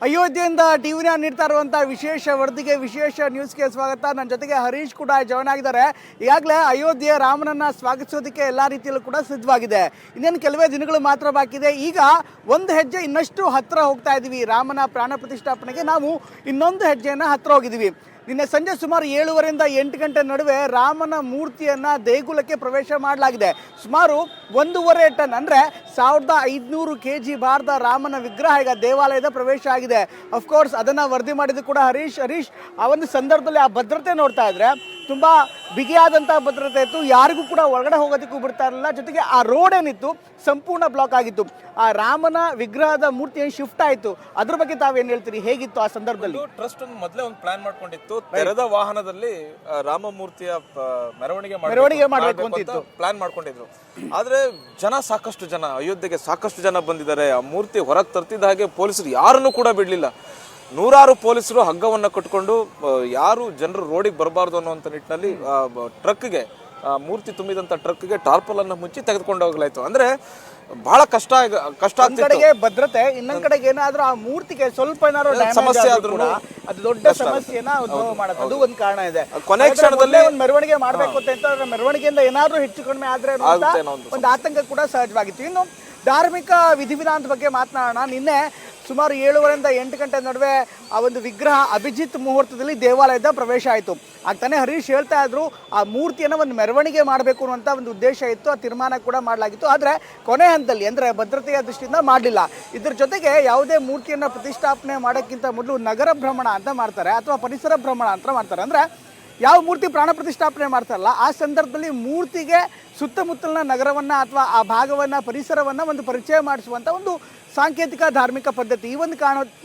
ಅಯೋಧ್ಯೆಯಿಂದ ಟಿವಿನ ನೀಡ್ತಾ ಇರುವಂಥ ವಿಶೇಷ ವರದಿಗೆ ವಿಶೇಷ ನ್ಯೂಸ್ಗೆ ಸ್ವಾಗತ. ನನ್ನ ಜೊತೆಗೆ ಹರೀಶ್ ಕೂಡ ಜಾಯ್ನ್ ಆಗಿದ್ದಾರೆ. ಈಗಾಗಲೇ ಅಯೋಧ್ಯೆ ರಾಮನನ್ನು ಸ್ವಾಗತಿಸೋದಕ್ಕೆ ಎಲ್ಲ ರೀತಿಯಲ್ಲೂ ಕೂಡ ಸಿದ್ಧವಾಗಿದೆ. ಇನ್ನೇನು ಕೆಲವೇ ದಿನಗಳು ಮಾತ್ರ ಬಾಕಿ ಇದೆ. ಈಗ ಒಂದು ಹೆಜ್ಜೆ ಇನ್ನಷ್ಟು ಹತ್ತಿರ ಹೋಗ್ತಾ ಇದ್ದೀವಿ. ರಾಮನ ಪ್ರಾಣ ಪ್ರತಿಷ್ಠಾಪನೆಗೆ ನಾವು ಇನ್ನೊಂದು ಹೆಜ್ಜೆಯನ್ನು ಹತ್ತಿರ ಹೋಗಿದ್ದೀವಿ. ನಿನ್ನೆ ಸಂಜೆ ಸುಮಾರು 7:30ರಿಂದ 8 ಗಂಟೆ ನಡುವೆ ರಾಮನ ಮೂರ್ತಿಯನ್ನು ದೇಗುಲಕ್ಕೆ ಪ್ರವೇಶ ಮಾಡಲಾಗಿದೆ. ಸುಮಾರು 1.5 ಟನ್ ಅಂದರೆ 1500 kg ಭಾರದ ರಾಮನ ವಿಗ್ರಹ ಈಗ ದೇವಾಲಯದ ಪ್ರವೇಶ ಆಗಿದೆ. ಅಫ್ಕೋರ್ಸ್ ಅದನ್ನು ವರದಿ ಮಾಡಿದ್ದು ಕೂಡ ಹರೀಶ್. ಆ ಒಂದು ಸಂದರ್ಭದಲ್ಲಿ ಆ ಭದ್ರತೆ ನೋಡ್ತಾ ಇದ್ರೆ ತುಂಬ ಬಿಗಿಯಾದಂಥ ಭದ್ರತೆ ಇತ್ತು. ಯಾರಿಗೂ ಕೂಡ ಒಳಗಡೆ ಹೋಗೋದಕ್ಕೂ ಬಿಡ್ತಾ ಇರಲಿಲ್ಲ. ಜೊತೆಗೆ ಆ ರೋಡ್ ಏನಿತ್ತು ಸಂಪೂರ್ಣ ಬ್ಲಾಕ್ ಆಗಿತ್ತು. ಆ ರಾಮನ ವಿಗ್ರಹದ ಮೂರ್ತಿ ಏನು ಶಿಫ್ಟ್ ಆಯಿತು, ಅದ್ರ ಬಗ್ಗೆ ತಾವೇನು ಹೇಳ್ತೀರಿ? ಹೇಗಿತ್ತು ಆ ಸಂದರ್ಭದಲ್ಲಿ? ಟ್ರಸ್ಟ್ ಮೊದಲೇ ಒಂದು ಪ್ಲಾನ್ ಮಾಡ್ಕೊಂಡಿತ್ತು. ತೆರೆದ ವಾಹನದಲ್ಲಿ ರಾಮ ಮೂರ್ತಿಯ ಮೆರವಣಿಗೆ ಮಾಡಬೇಕು ಅಂತ ಪ್ಲಾನ್ ಮಾಡ್ಕೊಂಡಿದ್ರು. ಆದ್ರೆ ಸಾಕಷ್ಟು ಜನ ಅಯೋಧ್ಯೆಗೆ ಸಾಕಷ್ಟು ಜನ ಬಂದಿದ್ದಾರೆ. ಆ ಮೂರ್ತಿ ಹೊರಗೆ ತರ್ತಿದ್ದ ಹಾಗೆ ಪೊಲೀಸರು ಯಾರನ್ನು ಕೂಡ ಬಿಡ್ಲಿಲ್ಲ. ನೂರಾರು ಪೊಲೀಸರು ಹಗ್ಗವನ್ನು ಕಟ್ಕೊಂಡು ಯಾರು ಜನರು ರೋಡಿಗೆ ಬರಬಾರ್ದು ಅನ್ನುವಂಥ ನಿಟ್ಟಿನಲ್ಲಿ ಟ್ರಕ್ಗೆ ಮೂರ್ತಿ ತುಂಬಿದಂಥ ಟ್ರಕ್ಗೆ ಟಾರ್ಪಲ್ ಅನ್ನು ಮುಚ್ಚಿ ತೆಗೆದುಕೊಂಡು ಹೋಗ್ಲಾಯ್ತು. ಅಂದ್ರೆ ಬಹಳ ಕಷ್ಟ ಕಡೆಗೆ ಭದ್ರತೆ, ಇನ್ನೊಂದ್ ಕಡೆಗೆ ಏನಾದ್ರೂ ಆ ಮೂರ್ತಿಗೆ ಸ್ವಲ್ಪ ಏನಾದ್ರು ಸಮಸ್ಯೆ ಆದ್ರೂ ಅದು ದೊಡ್ಡ ಸಮಸ್ಯೆನ ಉದ್ಭವ ಮಾಡುತ್ತೆ. ಅದು ಒಂದು ಕಾರಣ ಇದೆ. ಕೊನೆ ಕ್ಷಣದಲ್ಲಿ ಒಂದು ಮೆರವಣಿಗೆ ಮಾಡ್ಬೇಕು ಅಂತ ಮೆರವಣಿಗೆಯಿಂದ ಏನಾದ್ರೂ ಹೆಚ್ಚು ಕಡಿಮೆ ಆದ್ರೆ ಒಂದು ಆತಂಕ ಕೂಡ ಸಹಜವಾಗಿತ್ತು. ಇನ್ನು ಧಾರ್ಮಿಕ ವಿಧಿವಿಧಾನದ ಬಗ್ಗೆ ಮಾತನಾಡೋಣ. ನಿನ್ನೆ ಸುಮಾರು 7:30ರಿಂದ 8 ಗಂಟೆ ನಡುವೆ ಆ ಒಂದು ವಿಗ್ರಹ ಅಭಿಜಿತ್ ಮುಹೂರ್ತದಲ್ಲಿ ದೇವಾಲಯದ ಪ್ರವೇಶ ಆಯಿತು. ಆಗ್ತಾನೆ ಹರೀಶ್ ಹೇಳ್ತಾ ಇದ್ರು, ಆ ಮೂರ್ತಿಯನ್ನು ಒಂದು ಮೆರವಣಿಗೆ ಮಾಡಬೇಕು ಅನ್ನುವಂಥ ಒಂದು ಉದ್ದೇಶ ಇತ್ತು. ಆ ತೀರ್ಮಾನ ಕೂಡ ಮಾಡಲಾಗಿತ್ತು. ಆದರೆ ಕೊನೆ ಹಂತದಲ್ಲಿ ಅಂದರೆ ಭದ್ರತೆಯ ದೃಷ್ಟಿಯಿಂದ ಮಾಡಲಿಲ್ಲ. ಇದ್ರ ಜೊತೆಗೆ ಯಾವುದೇ ಮೂರ್ತಿಯನ್ನು ಪ್ರತಿಷ್ಠಾಪನೆ ಮಾಡೋಕ್ಕಿಂತ ಮೊದಲು ನಗರ ಭ್ರಮಣ ಅಂತ ಮಾಡ್ತಾರೆ ಅಥವಾ ಪರಿಸರ ಭ್ರಮಣ ಅಂತ ಮಾಡ್ತಾರೆ. ಅಂದರೆ ಯಾವ ಮೂರ್ತಿ ಪ್ರಾಣ ಪ್ರತಿಷ್ಠಾಪನೆ ಮಾಡ್ತಾರಲ್ಲ ಆ ಸಂದರ್ಭದಲ್ಲಿ ಮೂರ್ತಿಗೆ ಸುತ್ತಮುತ್ತಲಿನ ನಗರವನ್ನು ಅಥವಾ ಆ ಭಾಗವನ್ನು ಪರಿಸರವನ್ನು ಒಂದು ಪರಿಚಯ ಮಾಡಿಸುವಂಥ ಒಂದು ಸಾಂಕೇತಿಕ ಧಾರ್ಮಿಕ ಪದ್ಧತಿ.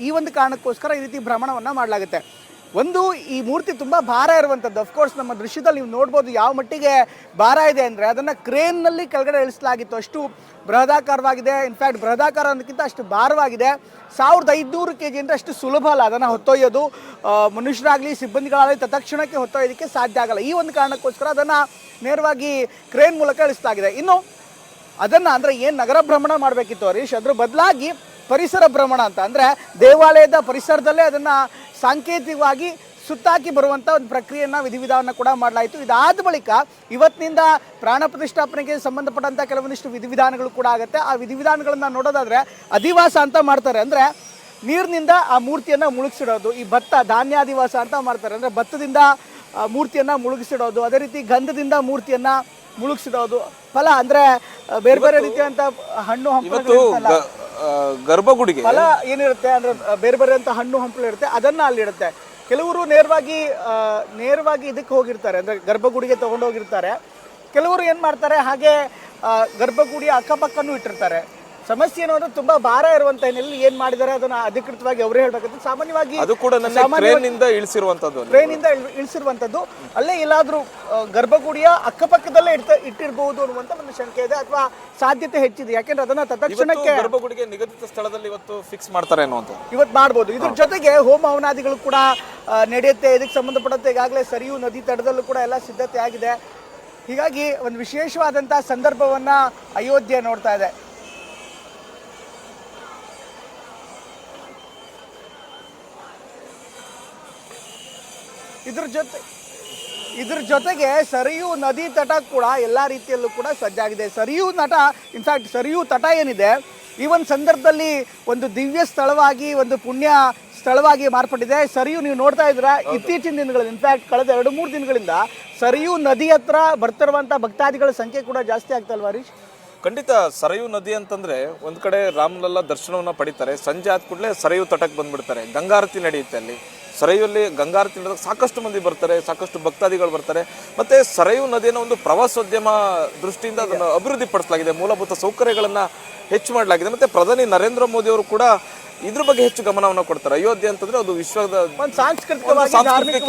ಈ ಒಂದು ಕಾರಣಕ್ಕೋಸ್ಕರ ಈ ರೀತಿ ಭ್ರಮಣವನ್ನು ಮಾಡಲಾಗುತ್ತೆ. ಒಂದು, ಈ ಮೂರ್ತಿ ತುಂಬ ಭಾರ ಇರುವಂಥದ್ದು. ಅಫ್ಕೋರ್ಸ್ ನಮ್ಮ ದೃಶ್ಯದಲ್ಲಿ ನೀವು ನೋಡ್ಬೋದು ಯಾವ ಮಟ್ಟಿಗೆ ಭಾರ ಇದೆ ಅಂದರೆ ಅದನ್ನು ಕ್ರೇನ್ನಲ್ಲಿ ಕೆಳಗಡೆ ಇಳಿಸಲಾಗಿತ್ತು. ಅಷ್ಟು ಬೃಹದಾಕಾರವಾಗಿದೆ. ಇನ್ಫ್ಯಾಕ್ಟ್ ಬೃಹದಾಕಾರ ಅನ್ನೋದಕ್ಕಿಂತ ಅಷ್ಟು ಭಾರವಾಗಿದೆ. 1500 kg ಅಂದರೆ ಅಷ್ಟು ಸುಲಭ ಅಲ್ಲ ಅದನ್ನು ಹೊತ್ತೊಯ್ಯೋದು. ಮನುಷ್ಯರಾಗಲಿ ಸಿಬ್ಬಂದಿಗಳಾಗಲಿ ತತ್ಕ್ಷಣಕ್ಕೆ ಹೊತ್ತೊಯ್ಯೋದಕ್ಕೆ ಸಾಧ್ಯ ಆಗಲ್ಲ. ಈ ಒಂದು ಕಾರಣಕ್ಕೋಸ್ಕರ ಅದನ್ನು ನೇರವಾಗಿ ಕ್ರೇನ್ ಮೂಲಕ ಇಳಿಸಲಾಗಿದೆ. ಇನ್ನು ಅದನ್ನು ಅಂದರೆ ಏನು ನಗರ ಭ್ರಮಣ ಮಾಡಬೇಕಿತ್ತು ಹರೀಶ್, ಅದ್ರ ಬದಲಾಗಿ ಪರಿಸರ ಭ್ರಮಣ ಅಂತ ಅಂದರೆ ದೇವಾಲಯದ ಪರಿಸರದಲ್ಲೇ ಅದನ್ನು ಸಾಂಕೇತಿಕವಾಗಿ ಸುತ್ತಾಕಿ ಬರುವಂಥ ಒಂದು ಪ್ರಕ್ರಿಯೆಯನ್ನು ವಿಧಿವಿಧಾನ ಕೂಡ ಮಾಡಲಾಯಿತು. ಇದಾದ ಬಳಿಕ ಇವತ್ತಿನಿಂದ ಪ್ರಾಣ ಪ್ರತಿಷ್ಠಾಪನೆಗೆ ಸಂಬಂಧಪಟ್ಟಂಥ ಕೆಲವೊಂದಿಷ್ಟು ವಿಧಿವಿಧಾನಗಳು ಕೂಡ ಆಗುತ್ತೆ. ಆ ವಿಧಿವಿಧಾನಗಳನ್ನು ನೋಡೋದಾದರೆ ಅಧಿವಾಸ ಅಂತ ಮಾಡ್ತಾರೆ. ಅಂದರೆ ನೀರಿನಿಂದ ಆ ಮೂರ್ತಿಯನ್ನು ಮುಳುಗಿಸಿಡೋದು. ಈ ಧಾನ್ಯಾಧಿವಾಸ ಅಂತ ಮಾಡ್ತಾರೆ. ಅಂದರೆ ಭತ್ತದಿಂದ ಮೂರ್ತಿಯನ್ನು ಮುಳುಗಿಸಿಡೋದು. ಅದೇ ರೀತಿ ಗಂಧದಿಂದ ಮೂರ್ತಿಯನ್ನು ಮುಳುಗಿಸಿಡೋದು. ಫಲ ಅಂದರೆ ಬೇರೆ ಬೇರೆ ರೀತಿಯಂಥ ಹಣ್ಣು ಹಂಪಲು ಗರ್ಭಗುಡಿಗೆ ಫಲ ಏನಿರುತ್ತೆ ಅಂದರೆ ಬೇರೆ ಬೇರೆ ಅಂತ ಹಣ್ಣು ಹಂಪಲು ಇರುತ್ತೆ, ಅದನ್ನು ಅಲ್ಲಿಡುತ್ತೆ. ಕೆಲವರು ನೇರವಾಗಿ ಇದಕ್ಕೆ ಹೋಗಿರ್ತಾರೆ, ಅಂದರೆ ಗರ್ಭಗುಡಿಗೆ ತೊಗೊಂಡೋಗಿರ್ತಾರೆ. ಕೆಲವರು ಏನು ಮಾಡ್ತಾರೆ, ಹಾಗೆ ಗರ್ಭಗುಡಿಯ ಅಕ್ಕಪಕ್ಕನೂ ಇಟ್ಟಿರ್ತಾರೆ. ಸಮಸ್ಯೆ ಏನೋ ಅಂದರೆ ತುಂಬ ಭಾರ ಇರುವಂಥ ಹಿನ್ನೆಲೆಯಲ್ಲಿ ಏನು ಮಾಡಿದ್ದಾರೆ ಅದನ್ನು ಅಧಿಕೃತವಾಗಿ ಅವರೇ ಹೇಳಬೇಕಂತ. ಸಾಮಾನ್ಯವಾಗಿ ಅದು ಕೂಡ ಟ್ರೈನಿಂದ ಇಳಿಸಿರುವಂಥದ್ದು ಅಲ್ಲೇ ಎಲ್ಲಾದರೂ ಗರ್ಭಗುಡಿಯ ಅಕ್ಕಪಕ್ಕದಲ್ಲೇ ಇಟ್ಟಿರಬಹುದು ಅನ್ನುವಂಥ ಒಂದು ಶಂಕೆ ಇದೆ ಅಥವಾ ಸಾಧ್ಯತೆ ಹೆಚ್ಚಿದೆ. ಯಾಕೆಂದ್ರೆ ಅದನ್ನ ತತ್ಕ್ಷಣಕ್ಕೆ ಗರ್ಭಗುಡಿಗೆ ನಿಗದಿತ ಸ್ಥಳದಲ್ಲಿ ಇವತ್ತು ಫಿಕ್ಸ್ ಮಾಡ್ತಾರೆ ಅನ್ನುವಂಥದ್ದು ಇವತ್ತು ಮಾಡ್ಬೋದು. ಇದ್ರ ಜೊತೆಗೆ ಹೋಮ ಹವನಾದಿಗಳು ಕೂಡ ನಡೆಯುತ್ತೆ. ಇದಕ್ಕೆ ಸಂಬಂಧಪಟ್ಟಂತೆ ಈಗಾಗಲೇ ಸರಿಯೂ ನದಿ ತಟದಲ್ಲೂ ಕೂಡ ಎಲ್ಲ ಸಿದ್ಧತೆ ಆಗಿದೆ. ಹೀಗಾಗಿ ಒಂದು ವಿಶೇಷವಾದಂಥ ಸಂದರ್ಭವನ್ನು ಅಯೋಧ್ಯೆ ನೋಡ್ತಾ ಇದೆ. ಇದ್ರ ಜೊತೆಗೆ ಸರಿಯೂ ನದಿ ತಟ ಕೂಡ ಎಲ್ಲ ರೀತಿಯಲ್ಲೂ ಕೂಡ ಸಜ್ಜಾಗಿದೆ. ಸರಿಯೂ ತಟ ಏನಿದೆ ಈ ಒಂದು ಸಂದರ್ಭದಲ್ಲಿ ಒಂದು ದಿವ್ಯ ಸ್ಥಳವಾಗಿ, ಒಂದು ಪುಣ್ಯ ಸ್ಥಳವಾಗಿ ಮಾರ್ಪಟ್ಟಿದೆ. ಸರಿಯೂ ನೀವು ನೋಡ್ತಾ ಇದ್ದೀರಾ, ಇತ್ತೀಚಿನ ದಿನಗಳಲ್ಲಿ ಇನ್ಫ್ಯಾಕ್ಟ್ ಕಳೆದ 2-3 ದಿನಗಳಿಂದ ಸರಿಯೂ ನದಿ ಹತ್ರ ಬರ್ತಿರುವಂಥ ಭಕ್ತಾದಿಗಳ ಸಂಖ್ಯೆ ಕೂಡ ಜಾಸ್ತಿ ಆಗ್ತಲ್ವಾ ಹರೀಶ್? ಖಂಡಿತ. ಸರಯೂ ನದಿ ಅಂತಂದ್ರೆ ಒಂದ್ ಕಡೆ ರಾಮಲಲ್ಲ ದರ್ಶನವನ್ನ ಪಡಿತಾರೆ. ಸಂಜೆ ಆದ ಕೂಡಲೇ ಸರಯೂ ತಟಕ್ಕೆ ಬಂದ್ಬಿಡ್ತಾರೆ. ಗಂಗಾರತಿ ನಡೆಯುತ್ತೆ ಅಲ್ಲಿ. ಸರಯುಲ್ಲಿ ಗಂಗಾರತಿ ನಡೆದಾಗ ಸಾಕಷ್ಟು ಮಂದಿ ಬರ್ತಾರೆ, ಸಾಕಷ್ಟು ಭಕ್ತಾದಿಗಳು ಬರ್ತಾರೆ. ಮತ್ತೆ ಸರಯೂ ನದಿಯನ್ನು ಒಂದು ಪ್ರವಾಸೋದ್ಯಮ ದೃಷ್ಟಿಯಿಂದ ಅದನ್ನು ಅಭಿವೃದ್ಧಿ ಪಡಿಸಲಾಗಿದೆ. ಮೂಲಭೂತ ಸೌಕರ್ಯಗಳನ್ನು ಹೆಚ್ಚು ಮಾಡಲಾಗಿದೆ. ಮತ್ತೆ ಪ್ರಧಾನಿ ನರೇಂದ್ರ ಮೋದಿ ಅವರು ಕೂಡ ಇದ್ರ ಬಗ್ಗೆ ಹೆಚ್ಚು ಗಮನವನ್ನು ಕೊಡ್ತಾರೆ. ಅಯೋಧ್ಯೆ ಅಂತಂದ್ರೆ ಅದು ವಿಶ್ವದ ಒಂದು ಸಾಂಸ್ಕೃತಿಕ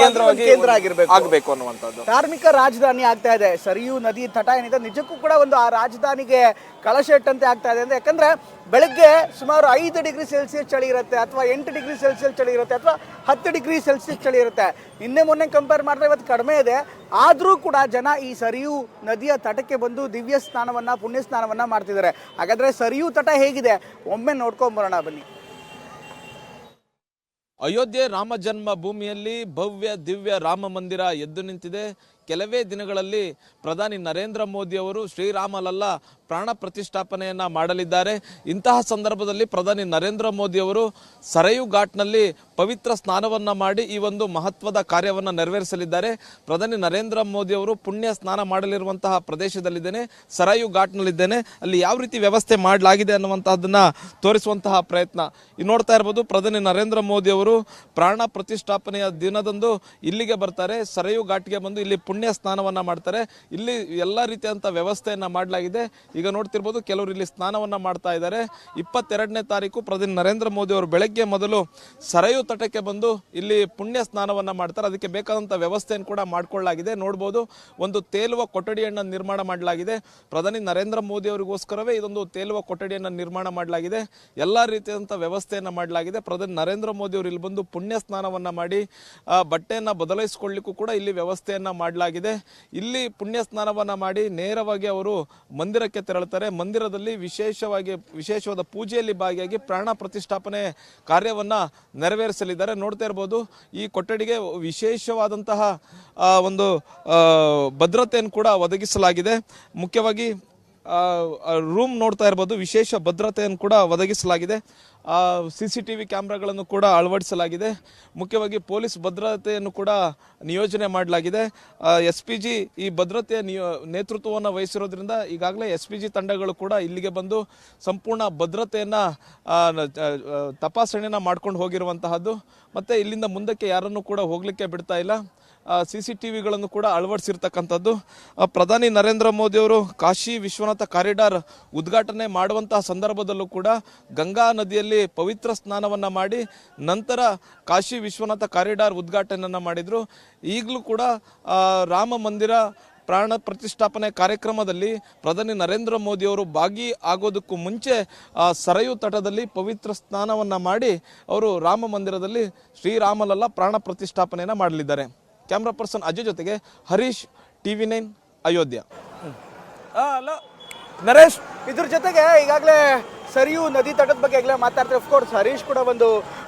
ಕೇಂದ್ರ ಆಗಬೇಕು ಅನ್ನುವಂಥದ್ದು. ಧಾರ್ಮಿಕ ರಾಜಧಾನಿ ಆಗ್ತಾ ಇದೆ. ಸರಿಯೂ ನದಿ ತಟ ಏನಿದೆ ನಿಜಕ್ಕೂ ಕೂಡ ಒಂದು ಆ ರಾಜಧಾನಿಗೆ ಕಳಶೆಟ್ಟಂತೆ ಆಗ್ತಾ ಇದೆ. ಅಂದ್ರೆ ಯಾಕಂದ್ರೆ ಬೆಳಗ್ಗೆ ಸುಮಾರು 5 ಡಿಗ್ರಿ ಸೆಲ್ಸಿಯಸ್ ಚಳಿ ಇರುತ್ತೆ, ಅಥವಾ 8 ಡಿಗ್ರಿ ಸೆಲ್ಸಿಯಸ್ ಚಳಿ ಇರುತ್ತೆ, ಅಥವಾ 10 ಡಿಗ್ರಿ ಸೆಲ್ಸಿಯಸ್ ಚಳಿ ಇರುತ್ತೆ. ನಿನ್ನೆ ಮೊನ್ನೆ ಕಂಪೇರ್ ಮಾಡಿದ್ರೆ ಇವತ್ತು ಕಡಿಮೆ ಇದೆ. ಆದರೂ ಕೂಡ ಜನ ಈ ಸರಿಯೂ ನದಿಯ ತಟಕ್ಕೆ ಬಂದು ದಿವ್ಯ ಸ್ನಾನವನ್ನ, ಪುಣ್ಯ ಸ್ನಾನವನ್ನ ಮಾಡ್ತಿದ್ದಾರೆ. ಹಾಗಾದ್ರೆ ಸರಿಯೂ ತಟ ಹೇಗಿದೆ ಒಮ್ಮೆ ನೋಡ್ಕೊಂಡ್ ಬರೋಣ ಬನ್ನಿ. ಅಯೋಧ್ಯೆ ರಾಮ ಜನ್ಮ ಭೂಮಿಯಲ್ಲಿ ಭವ್ಯ ದಿವ್ಯ ರಾಮ ಮಂದಿರ ಎದ್ದು ನಿಂತಿದೆ. ಕೆಲವೇ ದಿನಗಳಲ್ಲಿ ಪ್ರಧಾನಿ ನರೇಂದ್ರ ಮೋದಿ ಅವರು ಶ್ರೀರಾಮಲಲ್ಲ ಪ್ರಾಣ ಪ್ರತಿಷ್ಠಾಪನೆಯನ್ನ ಮಾಡಲಿದ್ದಾರೆ. ಇಂತಹ ಸಂದರ್ಭದಲ್ಲಿ ಪ್ರಧಾನಿ ನರೇಂದ್ರ ಮೋದಿ ಅವರು ಸರಯು ಘಾಟ್ನಲ್ಲಿ ಪವಿತ್ರ ಸ್ನಾನವನ್ನ ಮಾಡಿ ಈ ಒಂದು ಮಹತ್ವದ ಕಾರ್ಯವನ್ನು ನೆರವೇರಿಸಲಿದ್ದಾರೆ. ಪ್ರಧಾನಿ ನರೇಂದ್ರ ಮೋದಿ ಅವರು ಪುಣ್ಯ ಸ್ನಾನ ಮಾಡಲಿರುವಂತಹ ಪ್ರದೇಶದಲ್ಲಿದ್ದೇನೆ, ಸರಯು ಘಾಟ್ನಲ್ಲಿದ್ದೇನೆ. ಅಲ್ಲಿ ಯಾವ ರೀತಿ ವ್ಯವಸ್ಥೆ ಮಾಡಲಾಗಿದೆ ಅನ್ನುವಂತಹದನ್ನ ತೋರಿಸುವಂತಹ ಪ್ರಯತ್ನ ನೋಡ್ತಾ ಇರಬಹುದು. ಪ್ರಧಾನಿ ನರೇಂದ್ರ ಮೋದಿ ಅವರು ಪ್ರಾಣ ಪ್ರತಿಷ್ಠಾಪನೆಯ ದಿನದಂದು ಇಲ್ಲಿಗೆ ಬರ್ತಾರೆ, ಸರಯು ಘಾಟ್ಗೆ ಬಂದು ಇಲ್ಲಿ ಪುಣ್ಯ ಸ್ನಾನವನ್ನ ಮಾಡ್ತಾರೆ. ಇಲ್ಲಿ ಎಲ್ಲ ರೀತಿಯಂತ ವ್ಯವಸ್ಥೆಯನ್ನ ಮಾಡಲಾಗಿದೆ. ಈಗ ನೋಡ್ತಿರ್ಬೋದು, ಕೆಲವರು ಇಲ್ಲಿ ಸ್ನಾನವನ್ನ ಮಾಡ್ತಾ ಇದ್ದಾರೆ. 22ನೇ ತಾರೀಕು ಪ್ರಧಾನಿ ನರೇಂದ್ರ ಮೋದಿ ಅವರು ಬೆಳಗ್ಗೆ ಮೊದಲು ಸರಯು ತಟಕ್ಕೆ ಬಂದು ಇಲ್ಲಿ ಪುಣ್ಯ ಸ್ನಾನವನ್ನ ಮಾಡ್ತಾರೆ. ಅದಕ್ಕೆ ಬೇಕಾದಂತ ವ್ಯವಸ್ಥೆಯನ್ನು ಕೂಡ ಮಾಡಿಕೊಳ್ಳಲಾಗಿದೆ. ನೋಡ್ಬೋದು, ಒಂದು ತೇಲುವ ಕೊಠಡಿಯನ್ನ ನಿರ್ಮಾಣ ಮಾಡಲಾಗಿದೆ. ಪ್ರಧಾನಿ ನರೇಂದ್ರ ಮೋದಿ ಅವರಿಗೋಸ್ಕರವೇ ಇದೊಂದು ತೇಲುವ ಕೊಠಡಿಯನ್ನ ನಿರ್ಮಾಣ ಮಾಡಲಾಗಿದೆ. ಎಲ್ಲಾ ರೀತಿಯಾದಂತ ವ್ಯವಸ್ಥೆಯನ್ನ ಮಾಡಲಾಗಿದೆ. ಪ್ರಧಾನಿ ನರೇಂದ್ರ ಮೋದಿ ಅವರು ಇಲ್ಲಿ ಬಂದು ಪುಣ್ಯ ಸ್ನಾನವನ್ನ ಮಾಡಿ ಬಟ್ಟೆಯನ್ನ ಬದಲಾಯಿಸಿಕೊಳ್ಳಿಕ್ಕೂ ಕೂಡ ಇಲ್ಲಿ ವ್ಯವಸ್ಥೆಯನ್ನ ಮಾಡಲಾಗಿದೆ. ಇಲ್ಲಿ ಪುಣ್ಯ ಸ್ನಾನವನ್ನ ಮಾಡಿ ನೇರವಾಗಿ ಅವರು ಮಂದಿರಕ್ಕೆ ತೆರಳುತ್ತಾರೆ. ಮಂದಿರದಲ್ಲಿ ವಿಶೇಷವಾದ ಪೂಜೆಯಲ್ಲಿ ಭಾಗಿಯಾಗಿ ಪ್ರಾಣ ಪ್ರತಿಷ್ಠಾಪನೆ ಕಾರ್ಯವನ್ನ ನೆರವೇರಿಸಲಿದ್ದಾರೆ. ನೋಡ್ತಾ ಇರಬಹುದು, ಈ ಕೊಠಡಿಗೆ ವಿಶೇಷವಾದಂತಹ ಒಂದು ಭದ್ರತೆಯನ್ನು ಕೂಡ ಒದಗಿಸಲಾಗಿದೆ. ಮುಖ್ಯವಾಗಿ ರೂಮ್ ನೋಡ್ತಾ ಇರಬಹುದು, ವಿಶೇಷ ಭದ್ರತೆಯನ್ನು ಕೂಡ ಒದಗಿಸಲಾಗಿದೆ. CCTV ಕ್ಯಾಮ್ರಾಗಳನ್ನು ಕೂಡ ಅಳವಡಿಸಲಾಗಿದೆ. ಮುಖ್ಯವಾಗಿ ಪೊಲೀಸ್ ಭದ್ರತೆಯನ್ನು ಕೂಡ ನಿಯೋಜನೆ ಮಾಡಲಾಗಿದೆ. SPG ಈ ಭದ್ರತೆಯ ನೇತೃತ್ವವನ್ನು ವಹಿಸಿರೋದ್ರಿಂದ ಈಗಾಗಲೇ SPG ತಂಡಗಳು ಕೂಡ ಇಲ್ಲಿಗೆ ಬಂದು ಸಂಪೂರ್ಣ ಭದ್ರತೆಯನ್ನ ತಪಾಸಣೆಯನ್ನ ಮಾಡ್ಕೊಂಡು ಹೋಗಿರುವಂತಹದ್ದು. ಮತ್ತೆ ಇಲ್ಲಿಂದ ಮುಂದಕ್ಕೆ ಯಾರನ್ನು ಕೂಡ ಹೋಗ್ಲಿಕ್ಕೆ ಬಿಡ್ತಾ ಇಲ್ಲ. CCTVಗಳನ್ನು ಕೂಡ ಅಳವಡಿಸಿರ್ತಕ್ಕಂಥದ್ದು. ಪ್ರಧಾನಿ ನರೇಂದ್ರ ಮೋದಿ ಅವರು ಕಾಶಿ ವಿಶ್ವನಾಥ ಕಾರಿಡಾರ್ ಉದ್ಘಾಟನೆ ಮಾಡುವಂತಹ ಸಂದರ್ಭದಲ್ಲೂ ಕೂಡ ಗಂಗಾ ನದಿಯಲ್ಲಿ ಪವಿತ್ರ ಸ್ನಾನವನ್ನ ಮಾಡಿ ನಂತರ ಕಾಶಿ ವಿಶ್ವನಾಥ ಕಾರಿಡಾರ್ ಉದ್ಘಾಟನೆಯನ್ನ ಮಾಡಿದ್ರು. ಈಗಲೂ ಕೂಡ ರಾಮ ಮಂದಿರ ಪ್ರಾಣ ಪ್ರತಿಷ್ಠಾಪನೆ ಕಾರ್ಯಕ್ರಮದಲ್ಲಿ ಪ್ರಧಾನಿ ನರೇಂದ್ರ ಮೋದಿ ಅವರು ಆಗೋದಕ್ಕೂ ಮುಂಚೆ ಸರಯು ತಟದಲ್ಲಿ ಪವಿತ್ರ ಸ್ನಾನವನ್ನ ಮಾಡಿ ಅವರು ರಾಮ ಮಂದಿರದಲ್ಲಿ ಶ್ರೀರಾಮಲಲ್ಲ ಪ್ರಾಣ ಪ್ರತಿಷ್ಠಾಪನೆಯನ್ನ ಮಾಡಲಿದ್ದಾರೆ. ಕ್ಯಾಮ್ರಾ ಪರ್ಸನ್ ಅಜಯ್ ಜೊತೆಗೆ ಹರೀಶ್, TV9 ಅಯೋಧ್ಯ. ನರೇಶ್, ಇದ್ರ ಜೊತೆಗೆ ಈಗಾಗಲೇ ಸರಿಯು ನದಿ ತಟದ ಬಗ್ಗೆ ಈಗಲೇ ಮಾತಾಡ್ತಾರೆ. ಅಫ್ಕೋರ್ಸ್ ಹರೀಶ್ ಕೂಡ ಒಂದು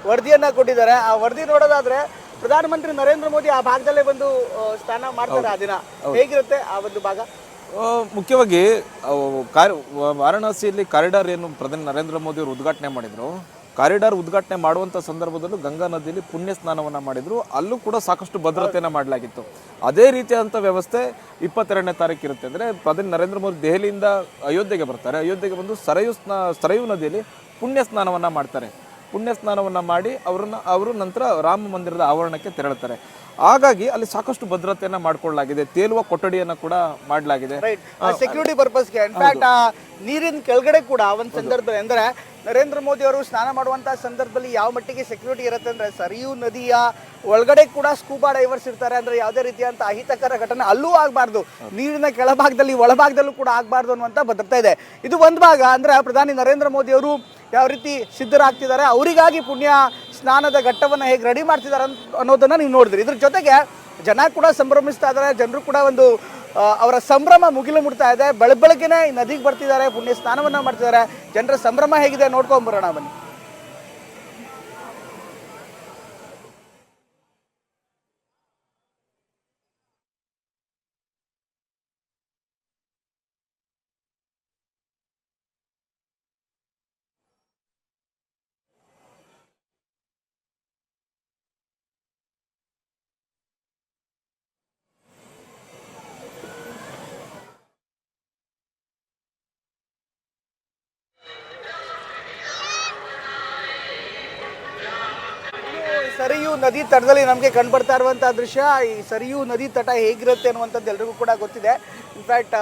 ವರದಿಯನ್ನ ಕೊಟ್ಟಿದ್ದಾರೆ. ಆ ವರದಿ ನೋಡೋದಾದ್ರೆ ಪ್ರಧಾನಮಂತ್ರಿ ನರೇಂದ್ರ ಮೋದಿ ಆ ಭಾಗದಲ್ಲೇ ಬಂದು ಸ್ನಾನ ಮಾಡ್ತಾರೆ. ಆ ದಿನ ಹೇಗಿರುತ್ತೆ ಆ ಒಂದು ಭಾಗ? ಮುಖ್ಯವಾಗಿ ವಾರಾಣಸಿಯಲ್ಲಿ ಕಾರಿಡಾರ್ ಏನು ಪ್ರಧಾನಿ ನರೇಂದ್ರ ಮೋದಿ ಅವರು ಉದ್ಘಾಟನೆ ಮಾಡಿದ್ರು, ಕಾರಿಡಾರ್ ಉದ್ಘಾಟನೆ ಮಾಡುವಂಥ ಸಂದರ್ಭದಲ್ಲೂ ಗಂಗಾ ನದಿಯಲ್ಲಿ ಪುಣ್ಯ ಸ್ನಾನವನ್ನು ಮಾಡಿದ್ರು. ಅಲ್ಲೂ ಕೂಡ ಸಾಕಷ್ಟು ಭದ್ರತೆಯನ್ನು ಮಾಡಲಾಗಿತ್ತು. ಅದೇ ರೀತಿಯಾದಂಥ ವ್ಯವಸ್ಥೆ 22ನೇ ತಾರೀಕು ಇರುತ್ತೆ. ಅಂದರೆ ಪ್ರಧಾನಿ ನರೇಂದ್ರ ಮೋದಿ ದೆಹಲಿಯಿಂದ ಅಯೋಧ್ಯೆಗೆ ಬರ್ತಾರೆ. ಅಯೋಧ್ಯೆಗೆ ಬಂದು ಸರಯು ನದಿಯಲ್ಲಿ ಪುಣ್ಯ ಸ್ನಾನವನ್ನು ಮಾಡ್ತಾರೆ. ಪುಣ್ಯ ಸ್ನಾನವನ್ನು ಮಾಡಿ ಅವರು ನಂತರ ರಾಮ ಮಂದಿರದ ಆವರಣಕ್ಕೆ ತೆರಳುತ್ತಾರೆ. ಹಾಗಾಗಿ ಅಲ್ಲಿ ಸಾಕಷ್ಟು ಭದ್ರತೆಯನ್ನ ಮಾಡಿಕೊಳ್ಳಲಾಗಿದೆ. ತೇಲುವ ಕೊಠಡಿಯನ್ನ ಕೂಡ ಮಾಡಲಾಗಿದೆ ಸೆಕ್ಯೂರಿಟಿ ಪರ್ಪಸ್ಗೆ. ಇನ್ಫ್ಯಾಕ್ಟ್ ನೀರಿನ ಕೆಳಗಡೆ ಕೂಡ ಒಂದು ಸಂದರ್ಭದಲ್ಲಿ ಅಂದ್ರೆ ನರೇಂದ್ರ ಮೋದಿ ಅವರು ಸ್ನಾನ ಮಾಡುವಂತಹ ಸಂದರ್ಭದಲ್ಲಿ ಯಾವ ಮಟ್ಟಿಗೆ ಸೆಕ್ಯೂರಿಟಿ ಇರುತ್ತೆ ಅಂದ್ರೆ ಸರಿಯು ನದಿಯ ಒಳಗಡೆ ಕೂಡ ಸ್ಕೂಬಾ ಡೈವರ್ಸ್ ಇರ್ತಾರೆ. ಅಂದ್ರೆ ಯಾವುದೇ ರೀತಿಯಂತ ಅಹಿತಕರ ಘಟನೆ ಅಲ್ಲೂ ಆಗಬಾರ್ದು, ನೀರಿನ ಕೆಳಭಾಗದಲ್ಲಿ ಒಳಭಾಗದಲ್ಲೂ ಕೂಡ ಆಗಬಾರ್ದು ಅನ್ನುವಂಥ ಭದ್ರತೆ ಇದೆ. ಇದು ಒಂದು ಭಾಗ. ಅಂದ್ರೆ ಪ್ರಧಾನಿ ನರೇಂದ್ರ ಮೋದಿ ಅವರು ಯಾವ ರೀತಿ ಸಿದ್ಧರಾಗ್ತಿದ್ದಾರೆ, ಅವರಿಗಾಗಿ ಪುಣ್ಯ ಸ್ನಾನದ ಘಟ್ಟವನ್ನು ಹೇಗೆ ರೆಡಿ ಮಾಡ್ತಿದ್ದಾರೆ ಅನ್ನೋದನ್ನ ನೀವು ನೋಡಿದ್ರಿ. ಇದ್ರ ಜೊತೆಗೆ ಜನ ಕೂಡ ಸಂಭ್ರಮಿಸ್ತಾ ಇದ್ದಾರೆ. ಜನರು ಕೂಡ ಒಂದು ಅವರ ಸಂಭ್ರಮ ಮುಗಿಲು ಮುಟ್ತಾ ಇದೆ. ಬೆಳಗ್ಗೆನೆ ನದಿಗೆ ಬರ್ತಿದ್ದಾರೆ, ಪುಣ್ಯ ಸ್ನಾನವನ್ನ ಮಾಡ್ತಿದ್ದಾರೆ. ಜನರ ಸಂಭ್ರಮ ಹೇಗಿದೆ ನೋಡ್ಕೊಂಬರೋಣ ಬನ್ನಿ. ಸರಿಯು ನದಿ ತಟದಲ್ಲಿ ನಮಗೆ ಕಂಡುಬರ್ತಾ ಇರುವಂತಹ ದೃಶ್ಯ. ಈ ಸರಿಯು ನದಿ ತಟ ಹೇಗಿರುತ್ತೆ ಅನ್ನುವಂಥದ್ದು ಎಲ್ರಿಗೂ ಕೂಡ ಗೊತ್ತಿದೆ. ಇನ್ಫ್ಯಾಕ್ಟ್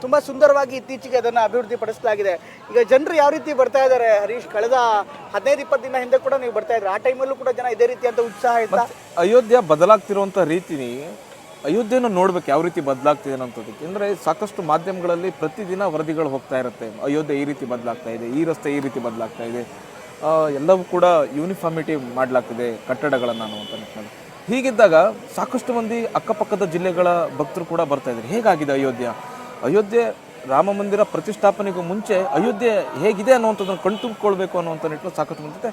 ತುಂಬ ಸುಂದರವಾಗಿ ಇತ್ತೀಚೆಗೆ ಅದನ್ನು ಅಭಿವೃದ್ಧಿಪಡಿಸಲಾಗಿದೆ. ಈಗ ಜನರು ಯಾವ ರೀತಿ ಬರ್ತಾ ಇದ್ದಾರೆ ಹರೀಶ್, ಕಳೆದ 15-20 ದಿನ ಹಿಂದೆ ಕೂಡ ನೀವು ಬರ್ತಾ ಇದ್ರಿ, ಆ ಟೈಮಲ್ಲೂ ಕೂಡ ಜನ ಇದೇ ರೀತಿಯಂತ ಉತ್ಸಾಹ ಇತ್ತ. ಅಯೋಧ್ಯ ಬದಲಾಗ್ತಿರುವಂಥ ರೀತಿನಿ ಅಯೋಧ್ಯೆಯನ್ನು ನೋಡ್ಬೇಕು ಯಾವ ರೀತಿ ಬದಲಾಗ್ತಿದೆ ಅನ್ನೋದಕ್ಕೆ. ಅಂದರೆ ಸಾಕಷ್ಟು ಮಾಧ್ಯಮಗಳಲ್ಲಿ ಪ್ರತಿದಿನ ವರದಿಗಳು ಹೋಗ್ತಾ ಇರುತ್ತೆ, ಅಯೋಧ್ಯೆ ಈ ರೀತಿ ಬದಲಾಗ್ತಾ ಇದೆ, ಈ ರಸ್ತೆ ಈ ರೀತಿ ಬದಲಾಗ್ತಾ ಇದೆ, ಎಲ್ಲವೂ ಕೂಡ ಯೂನಿಫಾರ್ಮಿಟಿ ಮಾಡಲಾಗ್ತಿದೆ ಕಟ್ಟಡಗಳನ್ನು ಅನ್ನುವಂಥ ನಿಟ್ಟಿನಲ್ಲಿ. ಹೀಗಿದ್ದಾಗ ಸಾಕಷ್ಟು ಮಂದಿ ಅಕ್ಕಪಕ್ಕದ ಜಿಲ್ಲೆಗಳ ಭಕ್ತರು ಕೂಡ ಬರ್ತಾ ಇದ್ದಾರೆ. ಹೇಗಾಗಿದೆ ಅಯೋಧ್ಯೆ ರಾಮ ಮಂದಿರ ಪ್ರತಿಷ್ಠಾಪನೆಗೂ ಮುಂಚೆ ಅಯೋಧ್ಯೆ ಹೇಗಿದೆ ಅನ್ನುವಂಥದ್ದನ್ನು ಕಣ್ತುಂಬಿಕೊಳ್ಬೇಕು ಅನ್ನುವಂಥ ನಿಟ್ಟಿನಲ್ಲಿ ಸಾಕಷ್ಟು ಮುಂಚೆ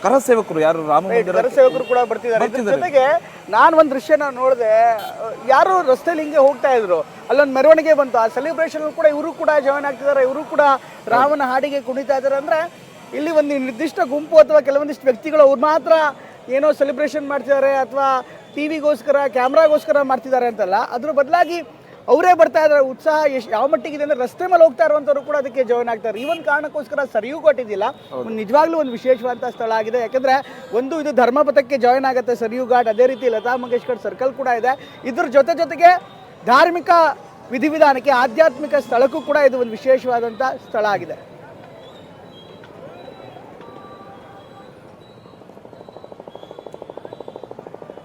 ಕರಸೇವಕರು ಯಾರು ರಾಮ ಮಂದಿರ ಸೇವಕರು ಕೂಡ ಬರ್ತಿದ್ದಾರೆ. ಇದ್ರ ಜೊತೆಗೆ ನಾನು ಒಂದು ದೃಶ್ಯನ ನೋಡಿದೆ, ಯಾರು ರಸ್ತೆಯಲ್ಲಿ ಹಿಂಗೆ ಹೋಗ್ತಾ ಇದ್ರು, ಅಲ್ಲೊಂದು ಮೆರವಣಿಗೆ ಬಂತು. ಆ ಸೆಲೆಬ್ರೇಷನ್ ಕೂಡ ಇವರು ಕೂಡ ಜಾಯ್ನ್ ಆಗ್ತಿದ್ದಾರೆ, ಇವರು ಕೂಡ ರಾಮನ ಹಾಡಿಗೆ ಕುಣಿತಾ ಇದ್ದಾರೆ. ಅಂದ್ರೆ ಇಲ್ಲಿ ಒಂದು ನಿರ್ದಿಷ್ಟ ಗುಂಪು ಅಥವಾ ಕೆಲವೊಂದಿಷ್ಟು ವ್ಯಕ್ತಿಗಳು ಅವ್ರು ಮಾತ್ರ ಏನೋ ಸೆಲೆಬ್ರೇಷನ್ ಮಾಡ್ತಿದ್ದಾರೆ ಅಥವಾ ಟಿವಿಗೋಸ್ಕರ ಕ್ಯಾಮ್ರಾಗೋಸ್ಕರ ಮಾಡ್ತಿದ್ದಾರೆ ಅಂತಲ್ಲ, ಅದ್ರ ಬದಲಾಗಿ ಅವರೇ ಬರ್ತಾ ಇದ್ದಾರೆ. ಉತ್ಸಾಹ ಎಷ್ಟು ಯಾವ ಮಟ್ಟಿಗಿದೆ ಅಂದ್ರೆ ರಸ್ತೆ ಮೇಲೆ ಹೋಗ್ತಾ ಇರುವಂಥವ್ರು ಕೂಡ ಅದಕ್ಕೆ ಜಾಯ್ನ್ ಆಗ್ತಾರೆ. ಈ ಒಂದು ಕಾರಣಕ್ಕೋಸ್ಕರ ಸರಿಯೂ ಕೊಟ್ಟಿದ್ದಿಲ್ಲ, ನಿಜವಾಗ್ಲೂ ಒಂದು ವಿಶೇಷವಾದಂಥ ಸ್ಥಳ ಆಗಿದೆ. ಯಾಕಂದ್ರೆ ಒಂದು ಇದು ಧರ್ಮಪಥಕ್ಕೆ ಜಾಯ್ನ್ ಆಗುತ್ತೆ ಸರಿಯೂ ಘಾಟ್, ಅದೇ ರೀತಿ ಲತಾ ಮಂಗೇಶ್ಕರ್ ಸರ್ಕಲ್ ಕೂಡ ಇದೆ. ಇದ್ರ ಜೊತೆಗೆ ಧಾರ್ಮಿಕ ವಿಧಿವಿಧಾನಕ್ಕೆ ಆಧ್ಯಾತ್ಮಿಕ ಸ್ಥಳಕ್ಕೂ ಕೂಡ ಇದು ಒಂದು ವಿಶೇಷವಾದಂಥ ಸ್ಥಳ ಆಗಿದೆ.